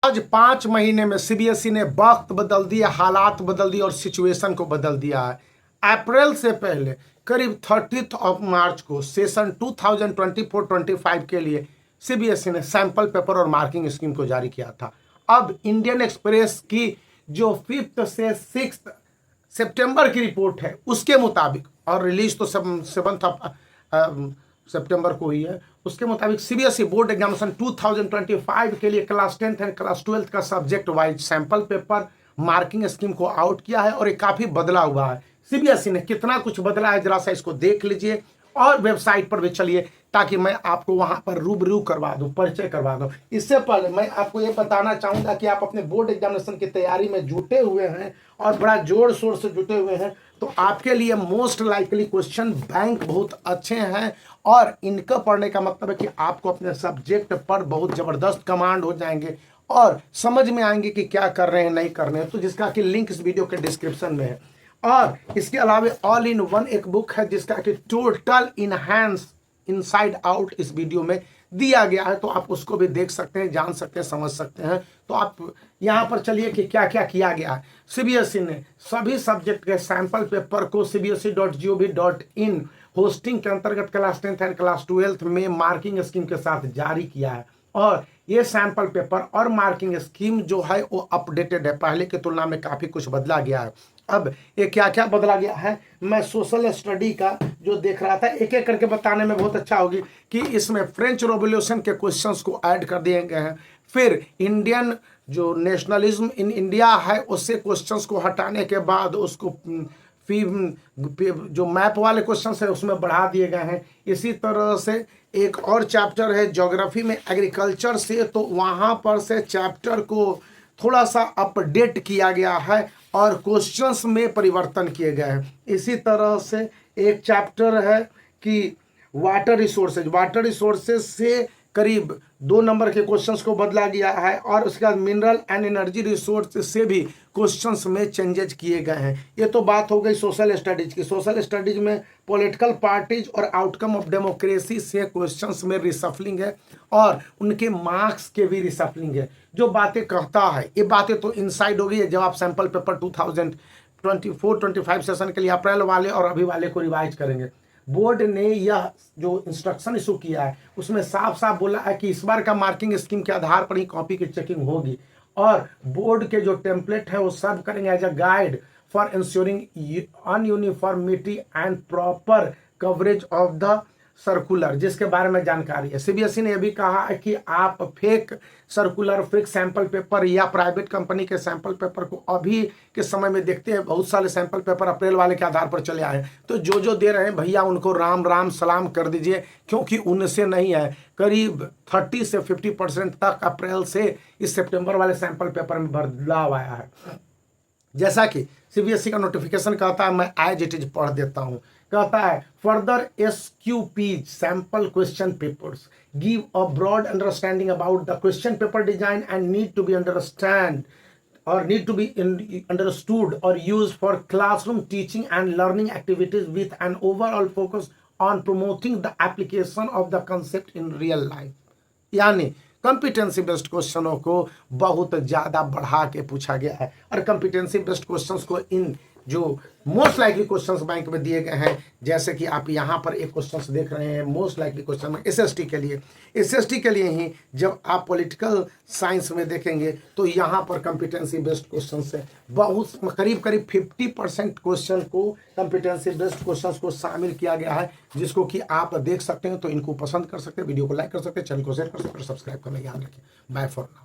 आज 5 महीने में सीबीएसई ने वक्त बदल दिया, हालात बदल दिए और सिचुएशन को बदल दिया है। अप्रैल से पहले करीब 30 मार्च को सेशन 2024-25 के लिए सीबीएसई ने सैंपल पेपर और मार्किंग स्कीम को जारी किया था। अब इंडियन एक्सप्रेस की जो 5 से 6 सितंबर की रिपोर्ट है उसके मुताबिक, और रिलीज तो 7 सितंबर को हुई है, उसके मुताबिक सीबीएसई बोर्ड एग्जामिनेशन 2025 के लिए class 10th and class 12th का subject wise sample paper marking scheme को आउट किया है और ये काफी बदला हुआ है। सीबीएसई ने कितना कुछ बदला है जरा सा इसको देख लीजिए और वेबसाइट पर भी चलिए ताकि मैं आपको वहां पर रूबरू करवा दूं, परिचय करवा दूं। इससे पहले मैं आपको ये बताना चाहूंगा कि आप अपने बोर्ड एग्जामिनेशन की तैयारी में जुटे हुए हैं और बड़ा जोर शोर से जुटे हुए हैं तो आपके लिए मोस्ट लाइकली क्वेश्चन बैंक बहुत अच्छे हैं और इनका पढ़ने का मतलब है कि आपको अपने सब्जेक्ट पर बहुत जबरदस्त कमांड हो जाएंगे और समझ में आएंगे कि क्या कर रहे हैं नहीं कर रहे हैं, तो जिसका कि लिंक इस वीडियो के डिस्क्रिप्शन में है। और इसके अलावा ऑल इन वन एक बुक है जिसका कि टोटल इनहैंस इनसाइड आउट इस वीडियो में दिया गया है, तो आप उसको भी देख सकते हैं, जान सकते हैं, समझ सकते हैं। तो आप यहाँ पर चलिए कि क्या क्या किया गया है। सीबीएसई ने सभी सब्जेक्ट के सैंपल पेपर को cbse.gov.in होस्टिंग के अंतर्गत class 10th and class 12th में मार्किंग स्कीम के साथ जारी किया है और ये सैंपल पेपर और मार्किंग स्कीम जो है वो अपडेटेड है, पहले की तुलना में काफी कुछ बदला गया है। अब ये क्या क्या बदला गया है मैं सोशल स्टडी का जो देख रहा था एक एक करके बताने में बहुत अच्छा होगी कि इसमें फ्रेंच रेवोल्यूशन के क्वेश्चंस को ऐड कर दिए गए हैं। फिर इंडियन जो नेशनलिज्म इन इंडिया है उससे क्वेश्चंस को हटाने के बाद उसको जो मैप वाले क्वेश्चन है उसमें बढ़ा दिए गए हैं। इसी तरह से एक और चैप्टर है ज्योग्राफी में एग्रीकल्चर से, तो वहाँ पर से चैप्टर को थोड़ा सा अपडेट किया गया है और क्वेश्चंस में परिवर्तन किए गए हैं। इसी तरह से एक चैप्टर है कि वाटर रिसोर्सेज से करीब 2 नंबर के क्वेश्चंस को बदला गया है और उसके बाद मिनरल एंड एनर्जी रिसोर्स से भी क्वेश्चंस में चेंजेस किए गए हैं। ये तो बात हो गई सोशल स्टडीज की। सोशल स्टडीज में पॉलिटिकल पार्टीज और आउटकम ऑफ डेमोक्रेसी से क्वेश्चंस में रिसफलिंग है और उनके मार्क्स के भी रिसफलिंग है। जो बातें कहता है ये बातें तो इनसाइड हो गई है जब आप सैंपल पेपर 2024-25 सेशन के लिए अप्रैल वाले और अभी वाले को रिवाइज करेंगे। बोर्ड ने यह जो इंस्ट्रक्शन इशू किया है उसमें साफ साफ बोला है कि इस बार का मार्किंग स्कीम के आधार पर ही कॉपी की चेकिंग होगी और बोर्ड के जो टेम्पलेट है वो सर्व करेंगे as a guide for ensuring uniformity and proper coverage of the circular, जिसके बारे में जानकारी है। सीबीएसई ने यह भी कहा है कि आप fake circular, fake sample paper या प्राइवेट कंपनी के सैंपल पेपर को अभी के समय में देखते हैं बहुत सारे सैंपल पेपर अप्रैल वाले के आधार पर चले आए, तो जो दे रहे हैं भैया उनको राम राम सलाम कर दीजिए क्योंकि उनसे नहीं है। करीब 30 से 50% तक अप्रैल से इस सितंबर वाले सैंपल पेपर में बदलाव आया है। जैसा कि सीबीएसई का नोटिफिकेशन कहता है, मैं एज इट इज पढ़ देता हूं। कहता है further SQPs sample question papers give a broad understanding about the question paper design and need to be understood or used for classroom teaching and learning activities with an overall focus on promoting the application of the concept in real life। यानी competency based क्वेश्चनों को बहुत ज्यादा बढ़ा के पूछा गया है और कॉम्पिटेंसी बेस्ड क्वेश्चंस को इन जो मोस्ट लाइकली क्वेश्चंस बैंक में दिए गए हैं, जैसे कि आप यहाँ पर एक क्वेश्चंस देख रहे हैं मोस्ट लाइकली क्वेश्चन में एसएसटी के लिए ही जब आप पॉलिटिकल साइंस में देखेंगे तो यहाँ पर कॉम्पिटेंसी बेस्ड क्वेश्चन से बहुत करीब 50% क्वेश्चन को कॉम्पिटेंसी बेस्ड क्वेश्चन को शामिल किया गया है, जिसको कि आप देख सकते हैं। तो इनको पसंद कर सकते हैं, वीडियो को लाइक कर सकते हैं, चैनल को शेयर कर सकते हैं, सब्सक्राइब करना याद रखिए। Bye for now.